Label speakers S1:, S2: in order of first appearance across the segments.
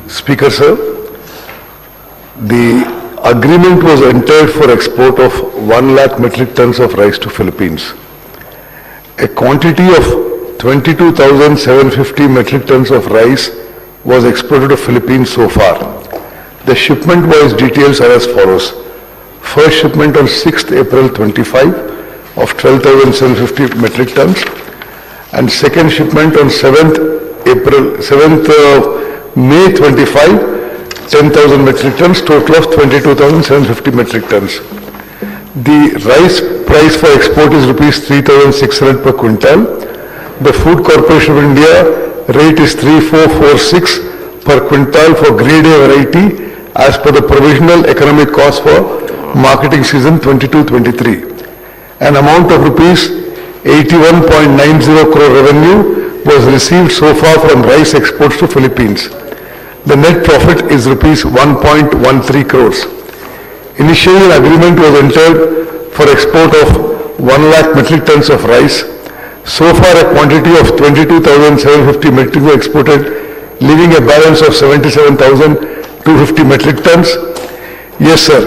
S1: Speaker sir, the agreement was entered for export of 1 lakh metric tons of rice to Philippines. A quantity of 22,750 metric tons of rice was exported to Philippines so far. The shipment wise details are as follows. First shipment on 6th April 25 of 12,750 metric tons, and second shipment on 7th May 25, 10,000 metric tons, total of 22,750 metric tons. The rice price for export is rupees 3,600 per quintal. The Food Corporation of India rate is 3,446 per quintal for grade A variety as per the provisional economic cost for marketing season 22-23. An amount of rupees 81.90 crore revenue was received so far from rice exports to Philippines. The net profit is rupees 1.13 crores. Initially, an agreement was entered for export of 1 lakh metric tons of rice. So far, a quantity of 22,750 metric tons exported, leaving a balance of 77,250 metric tons. Yes, sir.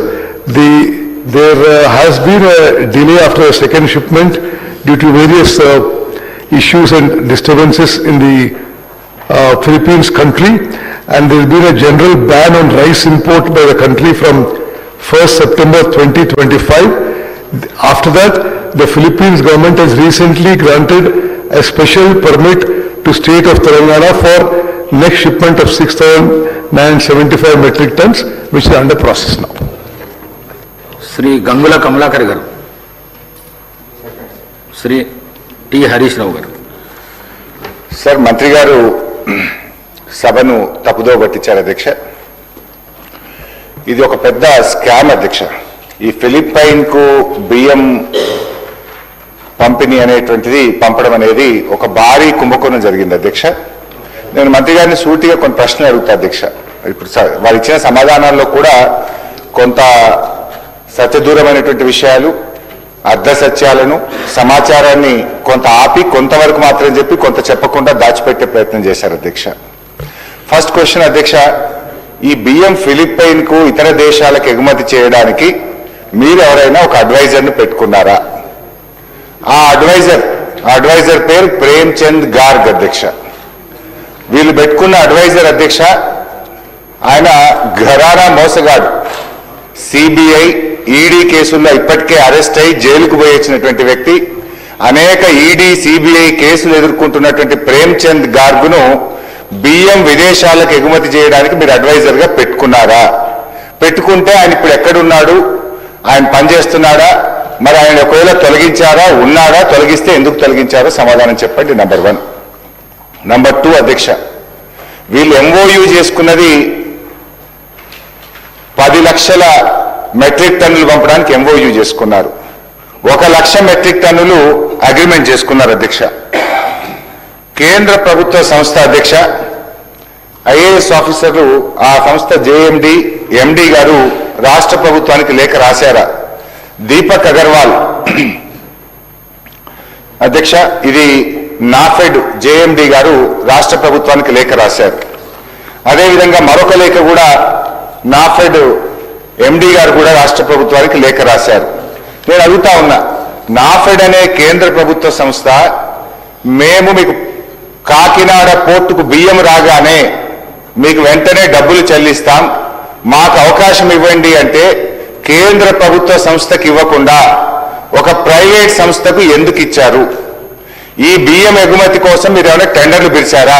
S1: There has been a delay after the second shipment due to various issues and disturbances in the Philippines country, and there has been a general ban on rice import by the country from 1st September 2025. After that, the Philippines government has recently granted a special permit to state of Telangana for next shipment of 6,975 metric tons, which is under process now.
S2: Sri Gangula Kamalakar garu, Sri T. Harish Rao garu.
S3: Sir, Mantri garu సభను తప్పుదో పట్టించారు అధ్యక్ష. ఇది ఒక పెద్ద scam అధ్యక్ష. ఈ Philippine కు బియ్యం పంపిణీ అనేటువంటిది పంపడం అనేది ఒక భారీ కుంభకోణం జరిగింది అధ్యక్ష. నేను మంత్రి గారిని సూటిగా కొన్ని ప్రశ్నలు అడుగుతా అధ్యక్ష. ఇప్పుడు వారు ఇచ్చిన సమాధానాల్లో కూడా కొంత సత్యదూరమైనటువంటి విషయాలు, అర్ధ సత్యాలను, సమాచారాన్ని కొంత ఆపి కొంతవరకు మాత్రం చెప్పి కొంత చెప్పకుండా దాచిపెట్టే ప్రయత్నం చేశారు అధ్యక్ష. ఫస్ట్ క్వశ్చన్ అధ్యక్ష, ఈ బియ్యం ఫిలిప్పైన్ కు ఇతర దేశాలకు ఎగుమతి చేయడానికి మీరు ఎవరైనా ఒక అడ్వైజర్ను పెట్టుకున్నారా? ఆ అడ్వైజర్ పేరు ప్రేమ్చంద్ గార్గ్ అధ్యక్ష. వీళ్ళు పెట్టుకున్న అడ్వైజర్ అధ్యక్ష, ఆయన ఘరానా మోసగాడు. సిబిఐ, ఈడీ కేసుల్లో ఇప్పటికే అరెస్ట్ అయి జైలుకు పోయి వచ్చినటువంటి వ్యక్తి. అనేక ఈడీ, సిబిఐ కేసులు ఎదుర్కొంటున్నటువంటి ప్రేమ్చంద్ గార్గ్ను బియ్యం విదేశాలకు ఎగుమతి చేయడానికి మీరు అడ్వైజర్ గా పెట్టుకున్నారా? పెట్టుకుంటే ఆయన ఇప్పుడు ఎక్కడున్నాడు? ఆయన పనిచేస్తున్నాడా? మరి ఆయన ఒకవేళ తొలగించారా? ఉన్నాడా? తొలగిస్తే ఎందుకు తొలగించారో సమాధానం చెప్పండి. నంబర్ 1. నంబర్ 2 అధ్యక్ష, వీళ్ళు ఎంఓయూ చేసుకున్నది 10 లక్షల మెట్రిక్ టన్నులు పంపడానికి ఎంఓయూ చేసుకున్నారు. 1 లక్ష మెట్రిక్ టన్నులు అగ్రిమెంట్ చేసుకున్నారు అధ్యక్ష. కేంద్ర ప్రభుత్వ సంస్థ అధ్యక్ష, ఐఏఎస్ ఆఫీసర్లు ఆ సంస్థ జేఎండి, ఎండి గారు రాష్ట్ర ప్రభుత్వానికి లేఖ రాశారా? దీపక్ అగర్వాల్ అధ్యక్ష, ఇది నాఫెడ్ జేఎండి గారు రాష్ట్ర ప్రభుత్వానికి లేఖ రాశారు. అదేవిధంగా మరొక లేఖ కూడా నాఫెడ్ ఎండి గారు కూడా రాష్ట్ర ప్రభుత్వానికి లేఖ రాశారు. నేను అడుగుతా ఉన్నా, నాఫెడ్ అనే కేంద్ర ప్రభుత్వ సంస్థ మేము మీకు కాకినాడ పోర్టుకు బియ్యం రాగానే మీకు వెంటనే డబ్బులు చెల్లిస్తాం, మాకు అవకాశం ఇవ్వండి అంటే కేంద్ర ప్రభుత్వ సంస్థకి ఇవ్వకుండా ఒక ప్రైవేట్ సంస్థకు ఎందుకు ఇచ్చారు? ఈ బియ్యం ఎగుమతి కోసం మీరు ఏమైనా టెండర్లు పిలిచారా?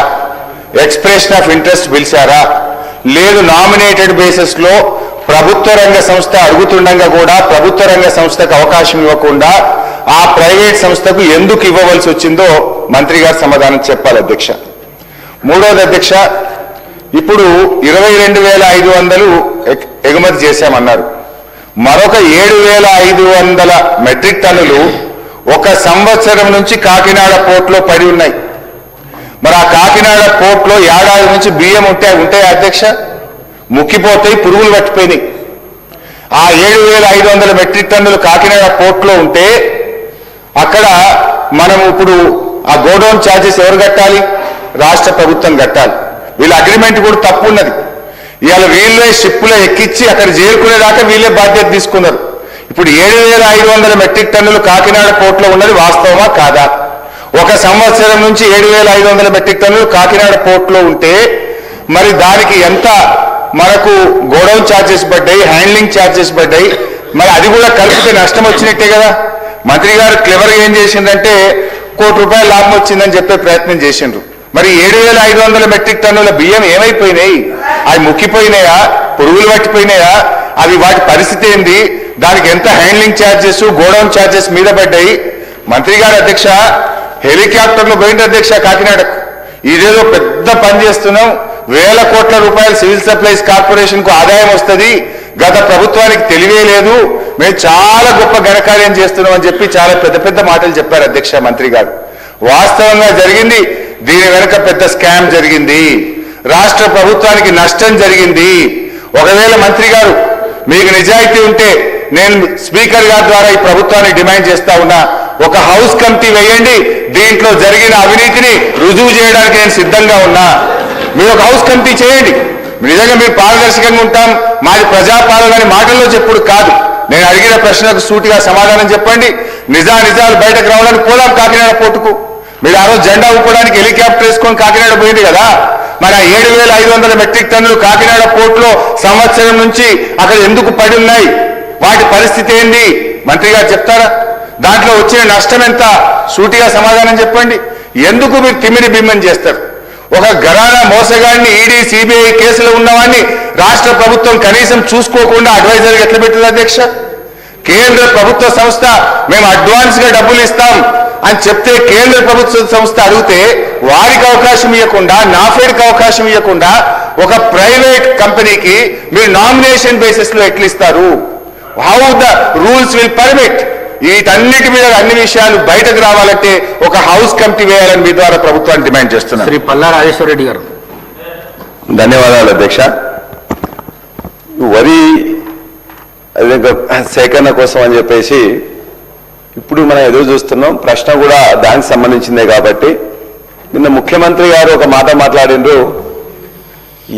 S3: ఎక్స్ప్రెషన్ ఆఫ్ ఇంట్రెస్ట్ పిలిచారా? లేదు, నామినేటెడ్ బేసిస్ లో ప్రభుత్వ రంగ సంస్థ అడుగుతుండగా కూడా ప్రభుత్వ రంగ సంస్థకు అవకాశం ఇవ్వకుండా ఆ ప్రైవేట్ సంస్థకు ఎందుకు ఇవ్వవలసి వచ్చిందో మంత్రి గారు సమాధానం చెప్పాలి అధ్యక్ష. 3వది అధ్యక్ష, ఇప్పుడు 22,500 ఎగుమతి చేశామన్నారు. మరొక 7,500 మెట్రిక్ టన్నులు 1 సంవత్సరం నుంచి కాకినాడ పోర్టులో పడి ఉన్నాయి. మరి ఆ కాకినాడ పోర్టులో ఏడాది నుంచి బియ్యం ఉంటాయి అధ్యక్ష, ముక్కిపోతాయి, పురుగులు పట్టిపోయినాయి. ఆ 7,500 మెట్రిక్ టన్నులు కాకినాడ పోర్టులో ఉంటే అక్కడ మనం ఇప్పుడు ఆ గోడౌన్ ఛార్జెస్ ఎవరు కట్టాలి? రాష్ట్ర ప్రభుత్వం కట్టాలి. వీళ్ళ అగ్రిమెంట్ కూడా తప్పు ఉన్నది. ఇవాళ వీళ్ళే షిప్పులో ఎక్కించి అక్కడ చేరుకునేదాకా వీళ్ళే బాధ్యత తీసుకున్నారు. ఇప్పుడు 7,500 మెట్రిక్ టన్నులు కాకినాడ పోర్టులో ఉన్నది వాస్తవమా కాదా? ఒక సంవత్సరం నుంచి 7,500 మెట్రిక్ టన్నులు కాకినాడ పోర్టులో ఉంటే మరి దానికి ఎంత మనకు గోడౌన్ ఛార్జెస్ పడ్డాయి, హ్యాండ్లింగ్ ఛార్జెస్ పడ్డాయి, మరి అది కూడా కలిపితే నష్టం వచ్చినట్టే కదా. మంత్రి గారు క్లెవర్గా ఏం చేసిందంటే ₹1 కోటి లాభం వచ్చిందని చెప్పే ప్రయత్నం చేసిండ్రు. మరి 7,500 మెట్రిక్ టన్నుల బియ్యం ఏమైపోయినాయి? అవి ముక్కిపోయినాయా, పురుగులు పట్టిపోయినాయా? అవి వాటి పరిస్థితి ఏంది? దానికి ఎంత హ్యాండ్లింగ్ ఛార్జెస్, గోడౌన్ ఛార్జెస్ మీద పడ్డాయి? మంత్రి గారు అధ్యక్ష హెలికాప్టర్లు పోయింది అధ్యక్ష కాకినాడకు. ఇదేదో పెద్ద పని చేస్తున్నాం, వేల కోట్ల రూపాయలు సివిల్ సప్లైస్ కార్పొరేషన్ కు ఆదాయం వస్తుంది, గత ప్రభుత్వానికి తెలివే లేదు, మేము చాలా గొప్ప ఘనకార్యం చేస్తున్నాం అని చెప్పి చాలా పెద్ద పెద్ద మాటలు చెప్పారు అధ్యక్ష మంత్రి గారు. వాస్తవంగా జరిగింది దీని వెనుక పెద్ద స్కామ్ జరిగింది, రాష్ట్ర ప్రభుత్వానికి నష్టం జరిగింది. ఒకవేళ మంత్రి గారు మీకు నిజాయితీ ఉంటే నేను స్పీకర్ గారి ద్వారా ఈ ప్రభుత్వాన్ని డిమాండ్ చేస్తా ఉన్నా, ఒక హౌస్ కమిటీ వేయండి, దీంట్లో జరిగిన అవినీతిని రుజువు చేయడానికి నేను సిద్ధంగా ఉన్నా. మీరు ఒక హౌస్ కమిటీ చేయండి. నిజంగా మీరు పారదర్శకంగా ఉంటాం, మాది ప్రజాపాలన మాటల్లో చెప్పుడు కాదు. నేను అడిగిన ప్రశ్నకు సూటిగా సమాధానం చెప్పండి. నిజాలు బయటకు రావడానికి పోదాం కాకినాడ పోర్టుకు. మీరు ఆ రోజు జెండా ఊపడానికి హెలికాప్టర్ వేసుకొని కాకినాడ పోయింది కదా. మరి ఆ 7,500 మెట్రిక్ టన్నులు కాకినాడ పోర్టులో సంవత్సరం నుంచి అక్కడ ఎందుకు పడి ఉన్నాయి? వాటి పరిస్థితి ఏంది మంత్రి గారు చెప్తారా? దాంట్లో వచ్చిన నష్టం ఎంత? సూటిగా సమాధానం చెప్పండి. ఎందుకు మీరు తిమ్మిని బిమ్మని చేస్తారు? ఒక ఘరానా మోసగాడిని ఈడీ సిబిఐ కేసులో ఉన్నవాడిని రాష్ట్ర ప్రభుత్వం కనీసం చూసుకోకుండా అడ్వైజర్గా ఎట్లా పెట్టింది అధ్యక్ష? కేంద్ర ప్రభుత్వ సంస్థ మేము అడ్వాన్స్ గా డబ్బులు ఇస్తాం అని చెప్తే కేంద్ర ప్రభుత్వ సంస్థ అడిగితే వారికి అవకాశం ఇవ్వకుండా, నాఫెడ్కి అవకాశం ఇవ్వకుండా ఒక ప్రైవేట్ కంపెనీకి మీరు నామినేషన్ బేసిస్ లో ఎట్లా ఇస్తారు? How the rules will permit? వీటన్నిటి మీద అన్ని విషయాలు బయటకు రావాలంటే ఒక హౌస్ కమిటీ వేయాలని మీ ద్వారా ప్రభుత్వాన్ని డిమాండ్ చేస్తున్నారు.
S2: శ్రీ పల్లా రాజేశ్వర రెడ్డి గారు.
S4: ధన్యవాదాలు అధ్యక్ష. వరి సేకరణ కోసం అని చెప్పేసి ఇప్పుడు మనం ఎదురు చూస్తున్నాం. ప్రశ్న కూడా దానికి సంబంధించిందే కాబట్టి నిన్న ముఖ్యమంత్రి గారు ఒక మాట మాట్లాడిండ్రు,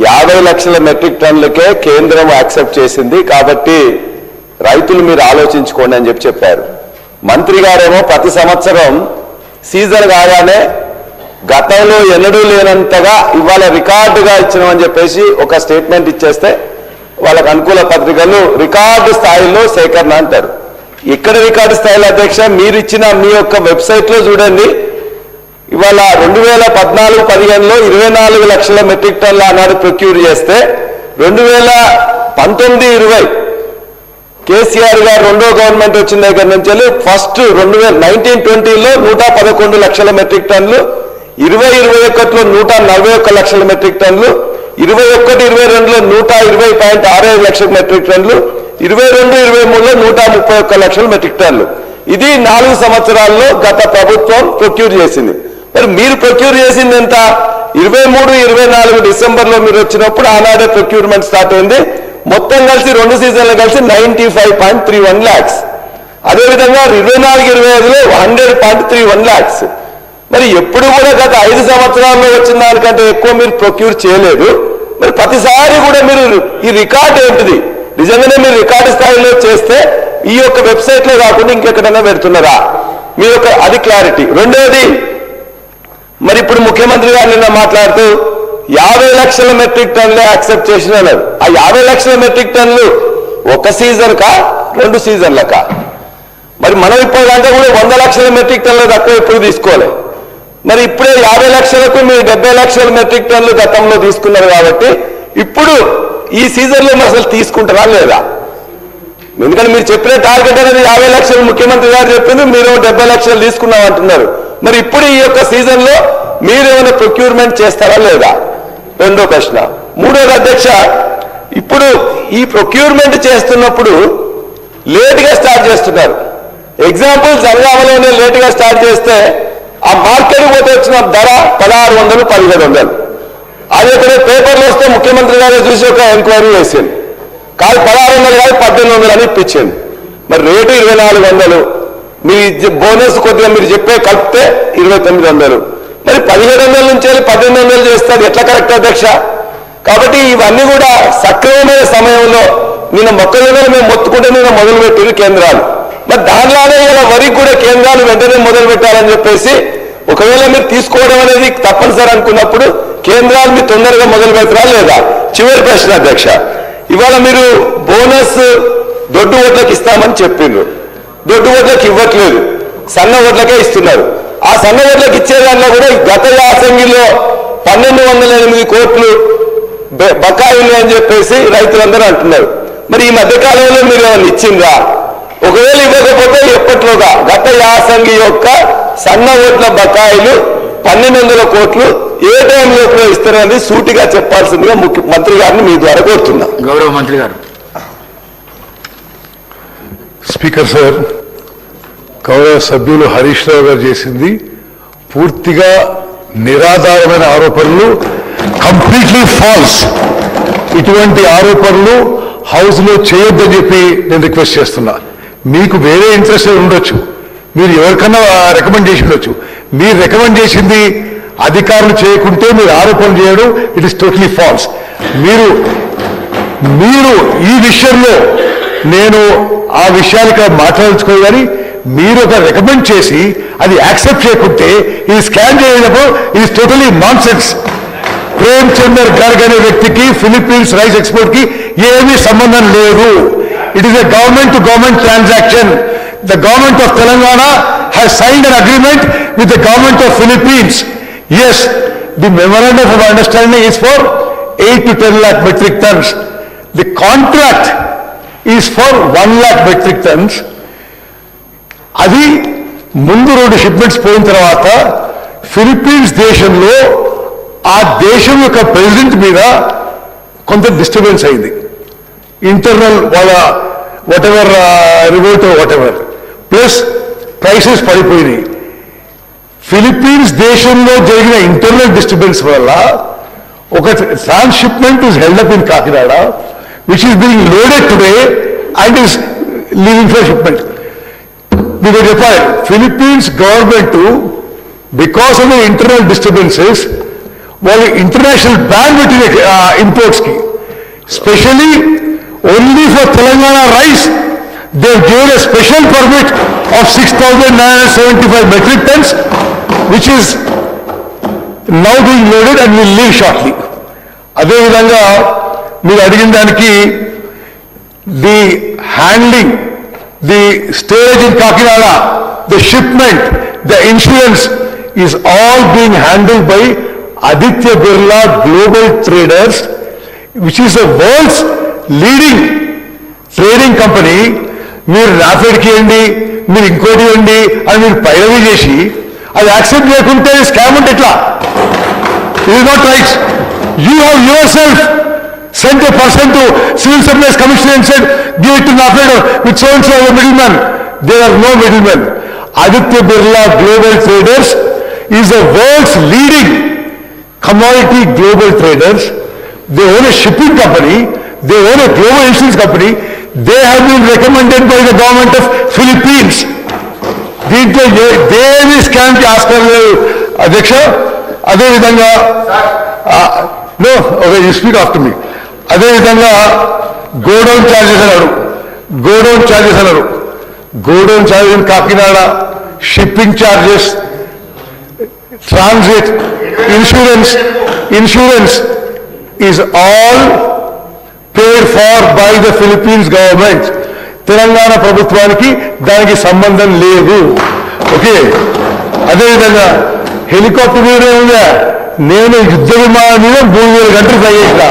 S4: 50 లక్షల మెట్రిక్ టన్నులకే కేంద్రం యాక్సెప్ట్ చేసింది కాబట్టి రైతులు మీరు ఆలోచించుకోండి అని చెప్పారు. మంత్రి గారేమో ప్రతి సంవత్సరం సీజన్ కాగానే గతంలో ఎన్నడూ లేనంతగా ఇవాళ రికార్డుగా ఇచ్చినామని చెప్పేసి ఒక స్టేట్మెంట్ ఇచ్చేస్తే వాళ్ళకు అనుకూల పత్రికలు రికార్డు స్థాయిలో సేకరణ అంటారు. ఇక్కడ రికార్డు స్థాయిలో అధ్యక్ష మీరు ఇచ్చిన మీ యొక్క వెబ్సైట్ లో చూడండి, ఇవాళ 2014-15లో 24 లక్షల మెట్రిక్ టన్నుల ఆనాడు ప్రొక్యూర్ చేస్తే 2019-20 కేసీఆర్ గారు రెండో గవర్నమెంట్ వచ్చిన దగ్గర నుంచి ఫస్ట్ 1920లో 111 లక్షల మెట్రిక్ టన్నులు, 2021లో 141 లక్షల మెట్రిక్ టన్నులు, 21-22లో 120.65 లక్షల మెట్రిక్ టన్నులు, 22-23లో 131 లక్షల మెట్రిక్ టన్నులు. ఇది 4 సంవత్సరాల్లో గత ప్రభుత్వం ప్రొక్యూర్ చేసింది. మరి మీరు ప్రొక్యూర్ చేసింది ఎంత? 23-24 డిసెంబర్లో మీరు వచ్చినప్పుడు ఆనాడే ప్రొక్యూర్మెంట్ స్టార్ట్ అయింది. మొత్తం కలిసి 2 సీజన్లు కలిసి 95.31 lakhs. అదేవిధంగా 24-25లో 100.31 lakhs. మరి ఎప్పుడు కూడా గత 5 సంవత్సరాల్లో వచ్చిన దానికంటే ఎక్కువ మీరు ప్రొక్యూర్ చేయలేదు. మరి ప్రతిసారి కూడా మీరు ఈ రికార్డు ఏంటిది? నిజంగానే మీరు రికార్డు స్థాయిలో చేస్తే ఈ యొక్క వెబ్సైట్ లో కాకుండా ఇంకెక్కడైనా పెడుతున్నారా? మీ యొక్క అది క్లారిటీ. రెండోది, మరి ఇప్పుడు ముఖ్యమంత్రి గారు నిన్న మాట్లాడుతూ 50 లక్షల మెట్రిక్ టన్నులే యాక్సెప్ట్ చేసినారు. ఆ 50 లక్షల మెట్రిక్ టన్నులు ఒక సీజన్ కా 2 సీజన్లకా? మరి మనం ఇప్పటికంటే కూడా 100 లక్షల మెట్రిక్ టన్నులు తక్కువ ఎప్పుడు తీసుకోవాలి. మరి ఇప్పుడే 50 లక్షలకు మీరు 70 లక్షల మెట్రిక్ టన్నులు గతంలో తీసుకున్నారు కాబట్టి ఇప్పుడు ఈ సీజన్లో మీరు అసలు తీసుకుంటారా లేదా? ఎందుకంటే మీరు చెప్పిన టార్గెట్ అనేది 50 లక్షలు ముఖ్యమంత్రి గారు చెప్పింది, మీరు 70 లక్షలు తీసుకున్నాం అంటున్నారు. మరి ఇప్పుడు ఈ యొక్క సీజన్లో మీరు ఏమైనా ప్రొక్యూర్మెంట్ చేస్తారా లేదా? రెండో ప్రశ్న. మూడోది అధ్యక్ష, ఇప్పుడు ఈ ప్రొక్యూర్మెంట్ చేస్తున్నప్పుడు లేట్గా స్టార్ట్ చేస్తున్నారు. ఎగ్జాంపుల్ జనగామలోనే లేట్గా స్టార్ట్ చేస్తే ఆ మార్కెట్ పోతే వచ్చిన ధర 1600, 1700. అది ఇక్కడ పేపర్లో వస్తే ముఖ్యమంత్రి గారు చూసి ఒక ఎంక్వైరీ చేసింది, కాదు 1600 కాదు 1800 అని ఇప్పించింది. మరి రేటు 2400, మీ బోనస్ కొద్దిగా మీరు చెప్పే కలిపితే 2900. మరి 1700 నుంచి 1800 చేస్తే అది ఎట్లా కరెక్ట్ అధ్యక్ష? కాబట్టి ఇవన్నీ కూడా సక్రమమైన సమయంలో నిన్న మొక్కజొన్నలు మేము మొత్తుకుంటే నిన్న మొదలుపెట్టింది కేంద్రాలు. మరి దానిలానే ఇలా వరికి కూడా కేంద్రాలు వెంటనే మొదలు పెట్టాలని చెప్పేసి ఒకవేళ మీరు తీసుకోవడం అనేది తప్పనిసరి అనుకున్నప్పుడు కేంద్రాలు మీరు తొందరగా మొదలు పెడతారా లేదా? చివరి ప్రశ్న అధ్యక్ష, ఇవాళ మీరు బోనస్ దొడ్డు ఓట్లకు ఇస్తామని చెప్పిండ్రు, దొడ్డు ఓట్లకు ఇవ్వట్లేదు, సన్న ఓట్లకే ఇస్తున్నారు. ఆ సన్న ఓట్లకు ఇచ్చేదానిలో కూడా గత యాసంగిలో 1208 కోట్లు బకాయిలు అని చెప్పేసి రైతులందరూ అంటున్నారు. మరి ఈ మధ్య కాలంలో మీరు ఏమైనా ఇచ్చిందా? ఒకవేళ ఇవ్వకపోతే ఎప్పట్లోగా గత యాసంగి యొక్క సన్న ఓట్ల బకాయిలు 1200 కోట్లు ఏ టైంలో ఇస్తారని సూటిగా చెప్పాల్సిందిగా మంత్రి గారిని మీ ద్వారా కోరుతున్నా.
S2: గౌరవ మంత్రి గారు.
S1: స్పీకర్ సార్, గౌరవ సభ్యులు హరీష్ రావు గారు చేసింది పూర్తిగా నిరాధారమైన ఆరోపణలు, కంప్లీట్లీ ఫాల్స్. ఇటువంటి ఆరోపణలు హౌస్ లో చేయొద్దని చెప్పి నేను రిక్వెస్ట్ చేస్తున్నా. మీకు వేరే ఇంట్రెస్ట్ ఉండొచ్చు, మీరు ఎవరికన్నా రికమెండ్ చేసి ఉండొచ్చు. మీరు రికమెండ్ చేసింది అధికారులు చేయకుంటే మీరు ఆరోపణ చేయడం ఇట్ ఇస్ టోటలీ ఫాల్స్. మీరు ఈ విషయంలో నేను ఆ విషయాలు మాట్లాడుకోవాలి. మీరు ఒక రికమెండ్ చేసి అది యాక్సెప్ట్ చేయకుంటే ఇది స్కాన్ చేయడం ఇది totally nonsense. Prem Chander Garg అనే వ్యక్తికి ఫిలిప్పీన్స్ రైస్ ఎక్స్పోర్ట్ కి ఏమీ సంబంధం లేదు. It is a government to government transaction. The government of Telangana has signed an agreement with the government of Philippines. Yes, the memorandum of understanding is for 8 to 10 lakh metric tons. The contract is for 1 lakh metric tons. అది ముందు 2 shipments పోయిన తర్వాత Philippines దేశంలో ఆ దేశం యొక్క president మీద కొంత డిస్టర్బెన్స్ అయింది. ఇంటర్నల్ వాళ్ళ whatever revolt whatever, plus prices పడిపోయినాయి. ఫిలిప్పీన్స్ దేశంలో జరిగిన ఇంటర్నల్ డిస్టర్బెన్స్ వల్ల ఒక transhipment is held up in Kakinada which is being loaded today and is leaving for shipment. మీకు చెప్పాలి, Philippines government because of the internal disturbances వాళ్ళు international ban పెట్టిన imports కి, specially only for Telangana rice they given a special permit of 6,975 metric tons which is now being loaded and will leave shortly. అదేవిధంగా మీరు అడిగిన దానికి the handling, the storage in Kakinada, the shipment, the insurance is all being handled by Aditya Birla Global Traders, which is the world's leading trading company. మీరు నాఫెడ్కి ఇవ్వండి, మీరు ఇంకోటి ఇవ్వండి అని మీరు పైరవీ చేసి అది యాక్సెప్ట్ చేయకుంటే స్కామ్ అంటే ఎట్లా? It is not right. You have your self sent a person to Civil Supplies Commission and said, give it to NAFED with so and so as a middleman. There are no middlemen. Aditya Birla Global Traders is the world's leading commodity global traders. They own a shipping company, they own a global insurance company. They have been recommended by the government of Philippines. దీంట్లో దేని scam కి ఆస్కారం లేదు అధ్యక్ష. అదేవిధంగా no okay, you speak after me. అదేవిధంగా godown charges అన్నారు, godown charges Kakinada, shipping charges, transit, insurance is all paid for by the Philippines government. Telangana ప్రభుత్వానికి దానికి సంబంధం లేదు. ఓకే, అదేవిధంగా హెలికాప్టర్ మీద ఉందా, నేను యుద్ధ విమానం మీద 3000 గంటలు ఫ్లై చేసిన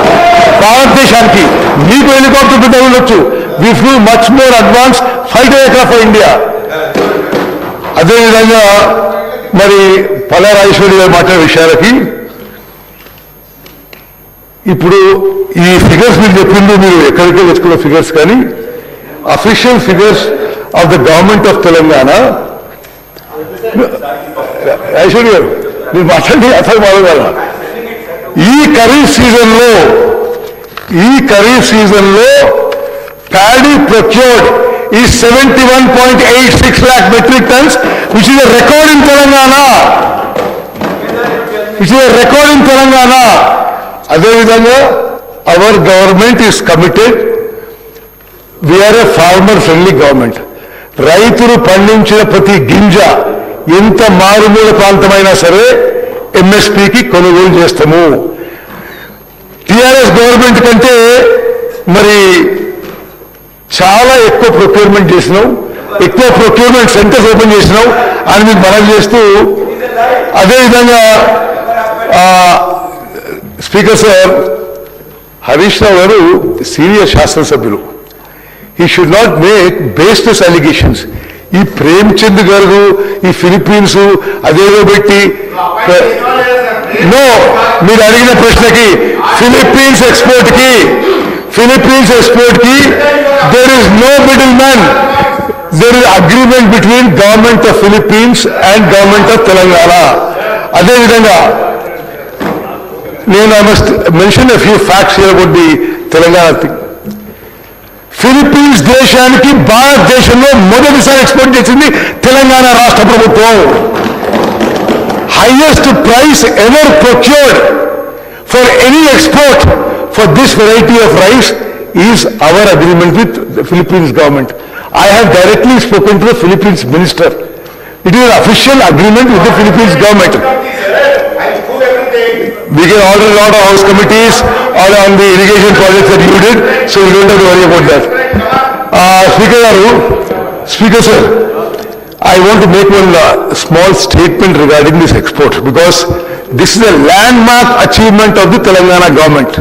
S1: భారతదేశానికి. మీకు హెలికాప్టర్ మీద ఉండొచ్చు. We flew much more advance fighter aircraft for India. అదేవిధంగా మరి పల్లారాజేశ్వరి గారు మాట్లాడే విషయాలకి ఇప్పుడు ఈ ఫిగర్స్ మీరు చెప్పింది మీరు ఎక్కడికే తెచ్చుకున్న ఫిగర్స్ కానీ official figures of the government of Telangana. Rajeshwari గారు మీరు మాట్లాడి అసలు మాట్లాడాల. ఈ ఖరీఫ్ సీజన్లో paddy procured is 71.86 lakh metric tons, which is a record in Telangana. అదేవిధంగా our government is committed, we're a farmer friendly government. రైతులు పండించిన ప్రతి గింజ ఎంత మారుమూల ప్రాంతమైనా సరే ఎంఎస్పీకి కొనుగోలు చేస్తాము. టిఆర్ఎస్ గవర్నమెంట్ కంటే మరి చాలా ఎక్కువ ప్రొక్యూర్మెంట్ చేసినాం, ఎక్కువ ప్రొక్యూర్మెంట్ సెంటర్స్ ఓపెన్ చేసినాం అని మీకు మనం చేస్తూ, అదేవిధంగా స్పీకర్ సార్, హరీష్ రావు గారు సీనియర్ శాసనసభ్యులు. He should not make baseless allegations. ఈ ప్రేమ్చంద్ గారు ఈ ఫిలిప్పీన్స్ అదేదో పెట్టి నో, మీరు అడిగిన ప్రశ్నకి ఫిలిప్పీన్స్ ఎక్స్పోర్ట్ కి there is no middle man. There is agreement between government of Philippines and government of Telangana. అదేవిధంగా నేను I must mention a few facts here about the Telangana thing. Philippines దేశానికి భారతదేశంలో మొదటిసారి ఎక్స్పోర్ట్ చేసింది తెలంగాణ రాష్ట్ర ప్రభుత్వం. Highest price ever procured for any export for this variety of rice is our agreement with the Philippines government. I have directly spoken to the Philippines minister. It is an official agreement with the Philippines government. We can order a lot of house committees on the irrigation projects that you did, so we don't have to worry about that. Speaker sir, I want to make one small statement regarding this export, because this is a landmark achievement of the Telangana government.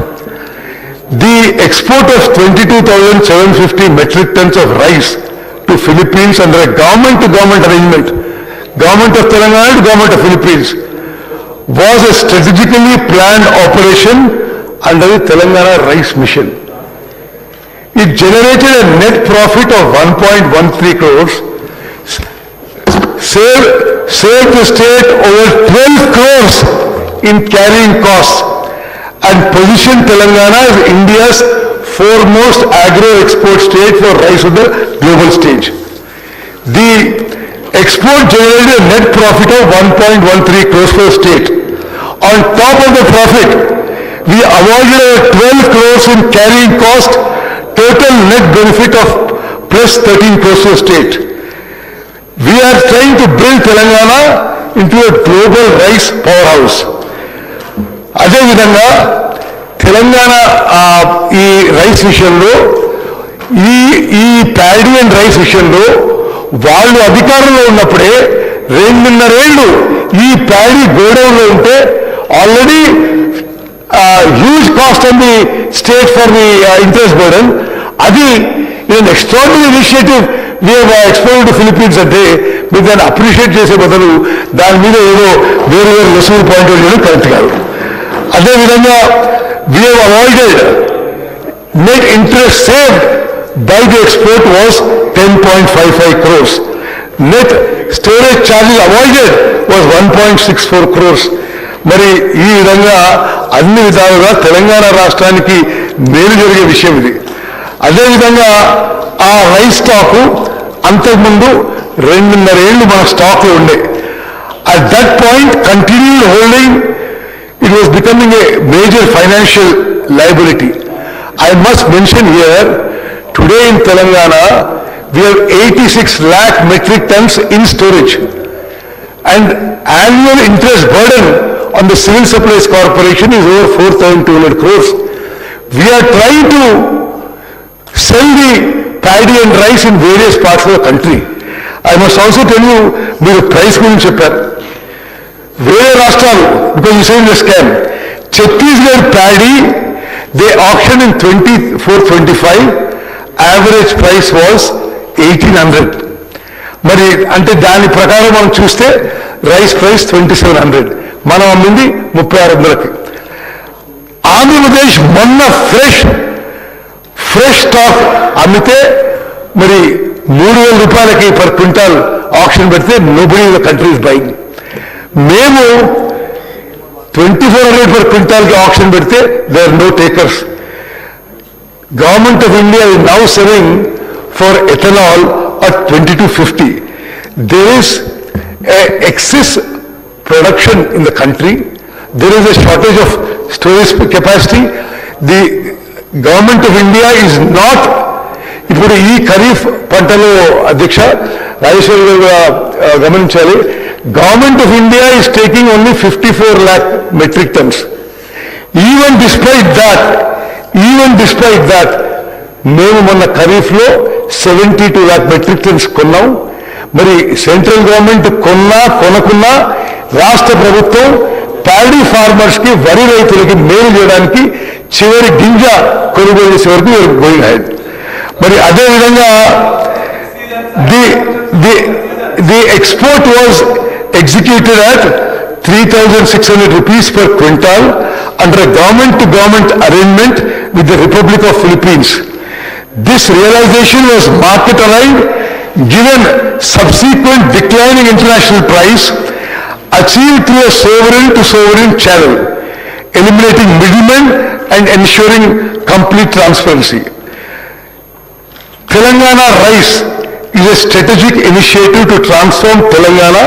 S1: The export of 22,750 metric tons of rice to Philippines under a government-to-government arrangement, government of Telangana to government of Philippines, was a strategically planned operation under the Telangana Rice Mission. It generated a net profit of 1.13 crores, saved the state over 12 crores in carrying costs, and positioned Telangana as India's foremost agro-export state for rice on the global stage. The export generated a net profit of 1.13 crores for the state. On top of the profit, we awarded 12 crores in carrying cost, total net benefit of plus 13 crores to the state. We are trying to build Telangana into a global rice powerhouse. అదేవిధంగా తెలంగాణ ఈ rice విషయంలో, ఈ paddy and rice విషయంలో వాళ్ళు అధికారంలో ఉన్నప్పుడే 2.5 ఏళ్ళు ఈ ప్యాడీ గోడౌన్లో ఉంటే already huge cost on the state for the interest burden. అది in extraordinary initiative we have export to Philippines అంటే మీరు దాన్ని అప్రిషియేట్ చేసే బదులు దాని మీద ఏదో వేరు రుసుము పాయింట్ చేయడం కరెక్ట్ కాదు. అదేవిధంగా we have avoided net interest saved by the export was 10.55 crores. Net storage charges avoided was 1.64 crores. మరి ఈ విధంగా అన్ని విధాలుగా తెలంగాణ రాష్ట్రానికి మేలు జరిగే విషయం ఇది. అదేవిధంగా ఆ రైస్ స్టాకు అంతకుముందు 2.5 ఏళ్ళు మన స్టాక్లో ఉండే. At that point continued holding, it was becoming a major financial liability. I must mention here, today in Telangana, we have 86 lakh metric tons in storage, and annual interest burden on the Civil Supplies Corporation is over 4,200 crores. We are trying to sell the paddy and rice in various parts of the country. I must also tell you, మీరు price గురించి చెప్పారు. వేరే రాష్ట్రాలు, because you saying the scam, Chhattisgarh paddy they option in 24-25, average price was 1,800. మరి అంటే దాని ప్రకారం మనం చూస్తే రైస్ ప్రైస్ 2,700, మనం అమ్మింది 3,600కి. ఆంధ్రప్రదేశ్ మొన్న ఫ్రెష్ స్టాక్ అమ్మితే మరి 3,000 రూపాయలకి పర్ క్వింటాల్ ఆప్షన్ పెడితే nobody in the country is buying. మేము 2,400 పర్ క్వింటాల్కి ఆప్షన్ పెడితే they are no takers. Government of India is now selling for ethanol at 22.50. There is excess production in the country. there is a shortage of storage capacity. The government of India is not, ఇప్పుడు ఈ ఖరీఫ్ పంటలో అధ్యక్ష రాజేశ్వరి గారు కూడా గమనించాలి, government of India is taking only 54 lakh metric tons. Even despite that మేము మొన్న ఖరీఫ్లో 72 lakh మెట్రిక్ టన్స్ కొన్నాం. మరి సెంట్రల్ గవర్నమెంట్ కొనకున్నా రాష్ట్ర ప్రభుత్వం ప్యాడీ ఫార్మర్స్ కి, వరి రైతులకి మేలు చేయడానికి చివరి గింజ కొనుగోలు చేసే వరకు గోయింగ్ హెడ్. మరి అదేవిధంగా the export was executed at 3,600 rupees per quintal under a government-to-government arrangement with the Republic of Philippines. This realization was market aligned given subsequent declining international price achieved through a sovereign-to-sovereign channel, eliminating middlemen and ensuring complete transparency. Telangana Rice is a strategic initiative to transform Telangana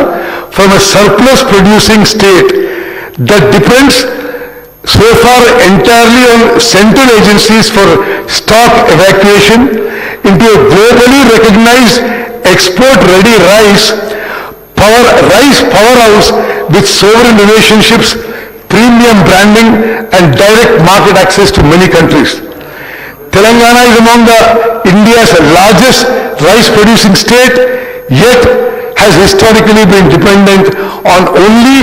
S1: from a surplus producing state that depends so far entirely on central agencies for stock evacuation into a globally recognized export-ready rice powerhouse with sovereign relationships, premium branding and direct market access to many countries. Telangana is among India's largest rice producing state, yet has historically been dependent on only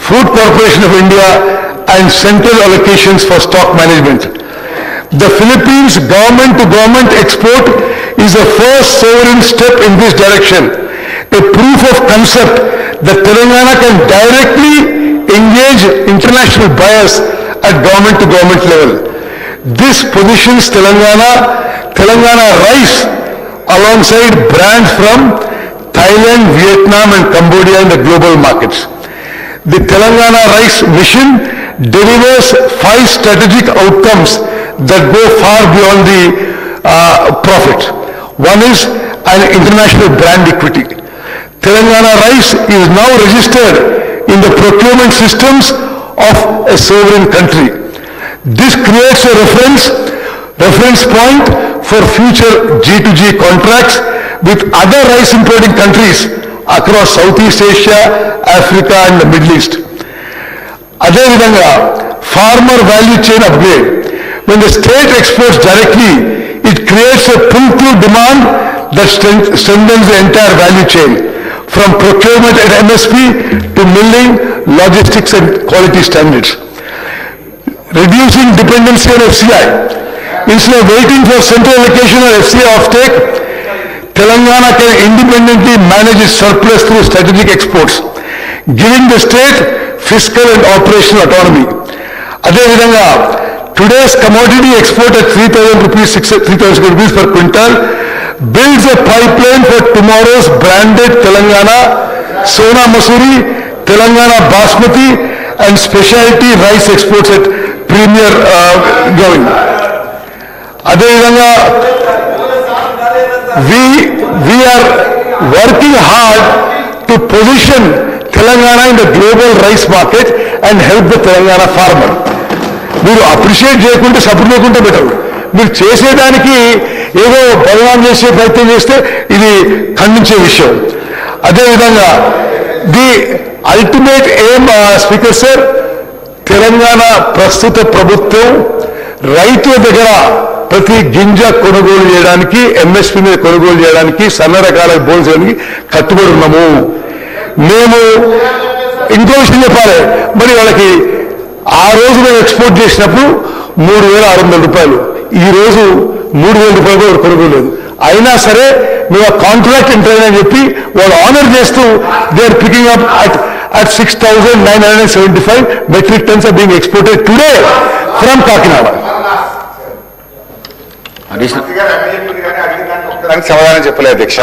S1: Food Corporation of India and central allocations for stock management. The Philippines government-to-government export is the first sovereign step in this direction, a proof of concept that Telangana can directly engage international buyers at government-to-government level. This positions Telangana Rice alongside brands from Thailand, Vietnam and Cambodia in the global markets. The Telangana Rice Mission delivers 5 strategic outcomes that go far beyond the profit. One is an international brand equity. Telangana Rice is now registered in the procurement systems of a sovereign country. This creates a reference point for future G2G contracts with other rice importing countries across Southeast Asia, Africa and the Middle East. అదేవిధంగా farmer value chain upgrade. When the state exports directly, it creates a pull-through demand that strengthens the entire value chain, from procurement at MSP to milling, logistics and quality standards. Reducing dependency on FCI. Instead of waiting for central allocation or FCI offtake, Telangana can independently manage its surplus through strategic exports, giving the state fiscal and operational autonomy. అదేవిధంగా today's commodity export at 3,000 rupees per quintal builds a pipeline for tomorrow's branded Telangana Sona Masuri, Telangana Basmati and specialty rice exports at premier going. అదేవిధంగా we are working hard to position Telangana in the global rice market and help the Telangana farmer. మీరు appreciate చేయకుంటే support చేయకుంటే better. మీరు చేసేదానికి ఏదో బలవాన్ చేసే ప్రయత్నం చేస్తే ఇది ఖండించే విషయం. అదేవిధంగా the ultimate aim speaker sir, Telangana ప్రస్తుత ప్రభుత్వం రైతుల దగ్గర ప్రతి గింజ కొనుగోలు చేయడానికి, ఎంఎస్పీ మీద కొనుగోలు చేయడానికి, సన్న రకాల బోన్స్ చేయడానికి కట్టుబడి ఉన్నాము. మేము ఇంకో విషయం చెప్పాలి, మరి వాళ్ళకి ఆ రోజు మేము ఎక్స్పోర్ట్ చేసినప్పుడు 3,600 రూపాయలు, ఈ రోజు 3,000 రూపాయలు కూడా కొనుగోలు లేదు. అయినా సరే మేము ఆ కాంట్రాక్ట్ ఎంటర్ అని చెప్పి వాళ్ళు ఆనర్ చేస్తూ they are picking up at 6,975 metric tons are being exported today from Kakinada.
S2: Additional
S3: సమాధానం చెప్పలేదు అధ్యక్ష.